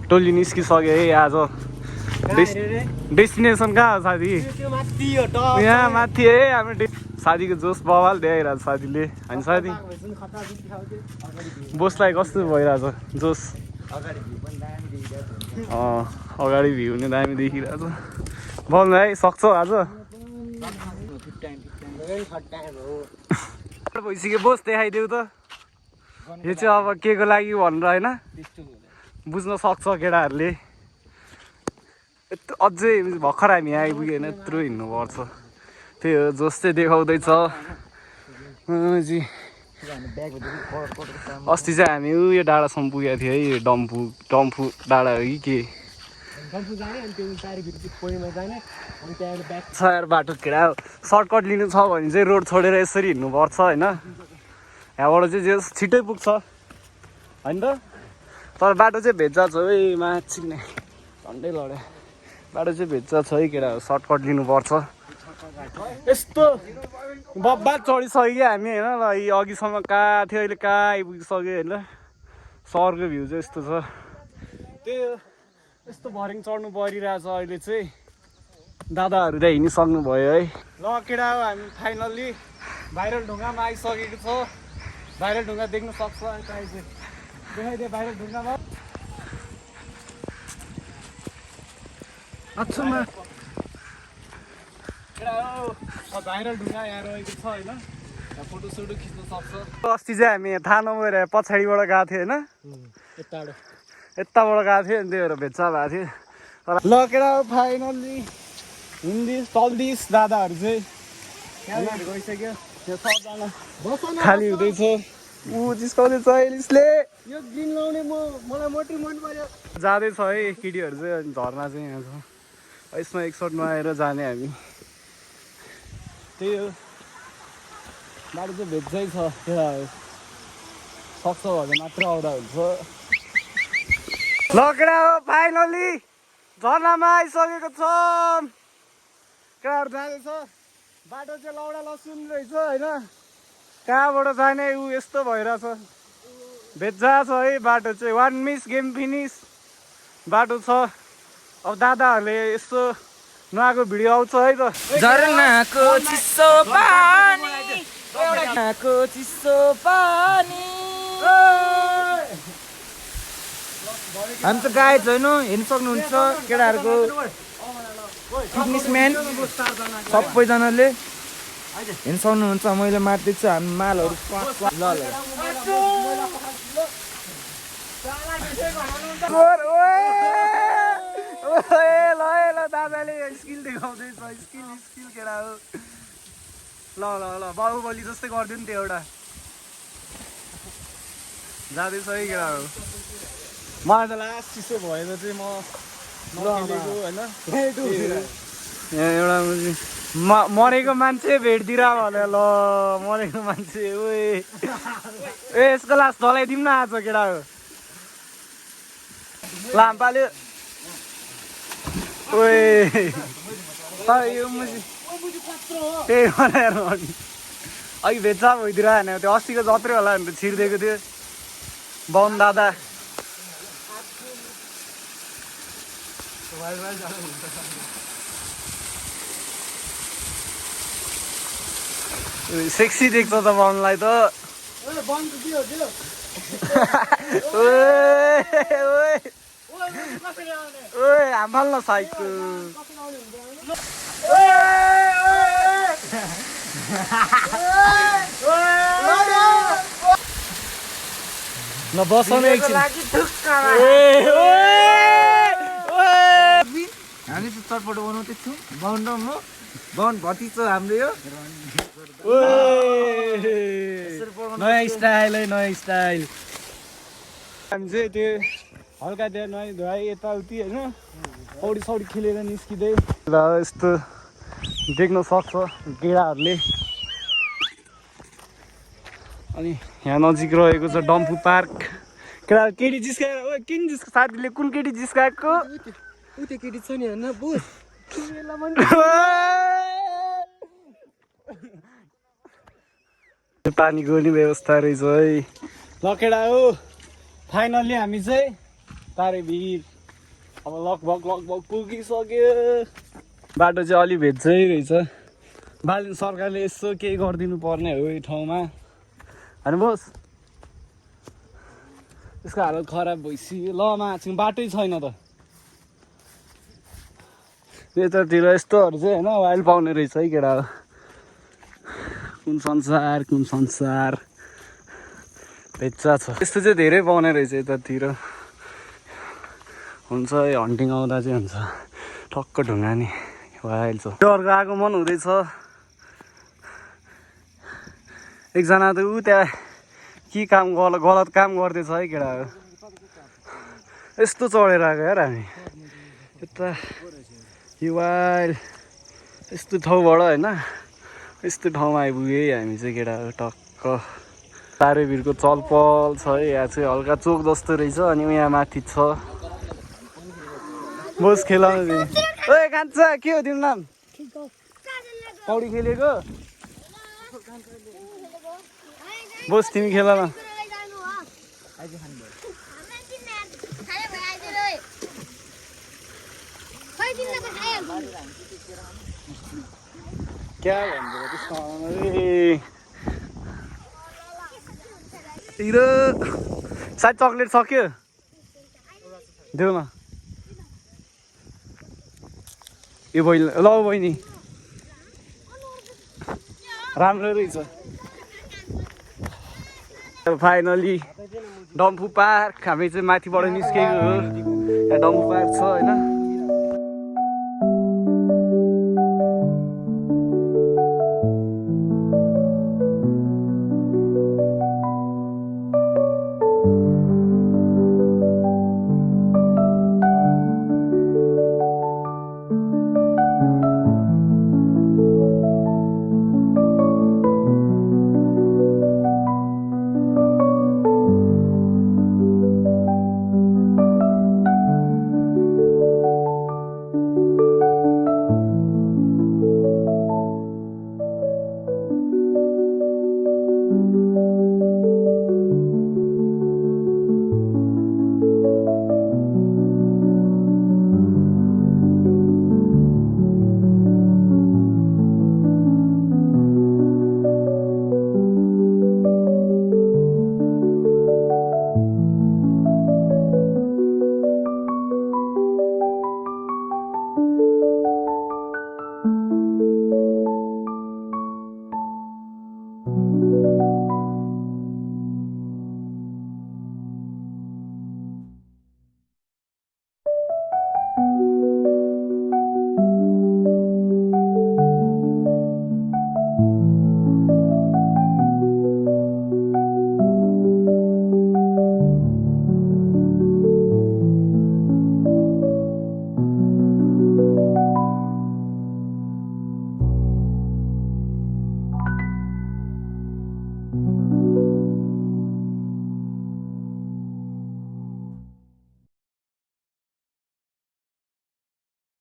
टोली निस्किसक्यो है आज डेस्टिनेसन कहाँ हो साथी यहाँ माथि है हाम्रो साथीको जोस बवाल देखाइरहेको छ साथीले होइन साथी बोसलाई कस्तो भइरहेछ जोस अगाडि भ्यू नि दामी देखिरहेछ बोल्नु है सक्छौ आज भइसक्यो बोस देखाइदेऊ त यो चाहिँ अब के को लागि भनेर होइन बुझ्न सक्छ केटाहरूले अझै भर्खर हामी आइपुग्यो होइन यत्रो हिँड्नुपर्छ त्यही हो जोस चाहिँ देखाउँदैछ अस्ति चाहिँ हामी उयो डाँडासम्म पुगेको थियो है डम्फु डाँडा हो कि के यार बाटो केटा सर्टकट लिनु छ भने चाहिँ रोड छोडेर यसरी हिँड्नुपर्छ होइन यहाँबाट चाहिँ जे छिट्टै पुग्छ होइन त तर बाटो चाहिँ भेज्जा छ है माछी नै झन्डै लड्यो बाटो चाहिँ भेज्जा छ है केटा सर्टकट लिनुपर्छ यस्तो बब्बा चढिसक्यो हामी होइन ल अघिसम्म कहाँ थियो अहिले कहाँ आइपुगिसक्यो होइन सहरको भ्यू चाहिँ यस्तो छ त्यही यस्तो भरिङ चढ्नु परिरहेछ अहिले चाहिँ दादाहरू त हिँडिसक्नु भयो है ल केटा हो हामी फाइनल्ली भाइरल ढुङ्गामा आइसकेको छ भाइरल ढुङ्गा देख्न सक्छ देखाइदिए भाइरल ढुङ्गामा अच्छा भाइरल ढुङ्गा यहाँ रहेको छ होइन फोटोसोटो खिच्न सक्छ अस्ति चाहिँ हामी थाहा नभएर पछाडिबाट गएको थियो होइन यताबाट गएको थियो अनि त्यही भएर भेच्चा भएको थियो ल केटा फाइनल्ली हिन्दी चल्दिस दादाहरू चाहिँ गइसक्यो यो सबजना खाली हुँदैछ ऊ जिस्काउँदैछ एलिसले यो ग्रिन लाउने मलाई मोटो मन पर्यो जाँदैछ है केटीहरू चाहिँ अनि झर्ना चाहिँ यहाँ छ यसमा एकसट नआएर जाने हामी त्यही हो बाटो चाहिँ भेज्जै छ केटाहरू सक्छ भने मात्र आउँदा हुन्छ ल केटा हो फाइनली झर्नामा आइसकेको छ केटाहरू जाँदैछ बाटो चाहिँ लौडा लसुन रहेछ होइन कहाँबाट जाने ऊ यस्तो भइरहेछ भेज्जा छ है बाटो चाहिँ वान मिस गेम फिनिस बाटो छ अब दादाहरूले यस्तो नआएको भिडियो आउँछ है त झरनाको चिसो पानी हामी त गाई छैनौँ हेर्नु सक्नुहुन्छ केटाहरूको फिटनेसम्यान सबैजनाले हेर्नु सक्नुहुन्छ मैले मार्दैछु हामी मालहरू ल दादाले स्किल देखाउँदैछ स्किल केटा हो ल बाहुबली जस्तै गरिदियो नि त्यो एउटा जाँदैछ है केटा हो मलाई त लास्ट चिसो भएर चाहिँ म होइन यहाँ एउटा मरेको मान्छे भेट्दिएर भने ल मरेको मान्छे ए यसको लास्ट ढलाइदिउँ न आज केटा हो लाम्पाल्यो यो त्यही बनाएर अघि भेच्चा भइदिएर होइन त्यो अस्तिको जत्रै होला भने त छिरिदिएको थियो बाहुन दादा सेक्सी देख्छ त बाहुनलाई त हाम्फाल न साइकको न बसाउने एकछिन हामी चाहिँ चटपट बनाउँदैछौँ बाहुन र म बाहुन भतिज हाम्रो यो नयाँ स्टाइल है नयाँ स्टाइल हामी चाहिँ त्यो हल्का त्यहाँ नुहाइ धुवाइ यताउति होइन पौडी सौडी खेलेर निस्किँदै यस्तो देख्न सक्छ केटाहरूले अनि यहाँ नजिक रहेको छ डम्फु पार्क केटा केटी जिस्काएर किन जिस्का साथीले कुन केटी जिस्काएको त्यो केटी छ नि होइन बोस पानीको नि व्यवस्था रहेछ है ल केटा हो फाइनल्ली हामी चाहिँ तारेभिर अब लगभग पुगिसक्यो बाटो चाहिँ अलि भेट्छै रहेछ बालिन सरकारले यसो केही गरिदिनु पर्ने हो यो ठाउँमा होइन बोस यसको हालत खराब भइसक्यो ल माछौँ बाटै छैन त यतातिर यस्तोहरू चाहिँ होइन वाइल पाउने रहेछ है केटा कुन संसार भेच्चा छ यस्तो चाहिँ धेरै पाउने रहेछ यतातिर हुन्छ यो हन्टिङ आउँदा चाहिँ हुन्छ ठक्क ढुङ्गा नि वाइल छ त्यो अर्को आगमन हुँदैछ एकजना त ऊ त्यहाँ के काम गलत काम गर्दैछ है केटाहरू यस्तो चढेर आएको यार हामी यता यो वाइल यस्तो ठाउँबाट होइन यस्तो ठाउँमा आइपुग्यो है हामी चाहिँ केटाहरू टक्क तारेभिरको चलपल छ है यहाँ चाहिँ हल्का चोक जस्तो रहेछ अनि यहाँ माथि छ बोस खेलाउनु दिने ओए कान्छा के हो तिम्रो नाम पौडी खेलेको बोस तिमी खेल न क्या हिरो सायद चक्लेट सक्यो देऊ न यो बहिनी ल बहिनी राम्रो रहेछ फाइनली डम्फु पार्क हामी चाहिँ माथिबाट निस्केको हो यहाँ डम्फु पार्क छ होइन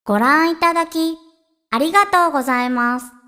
ご覧いただきありがとうございます。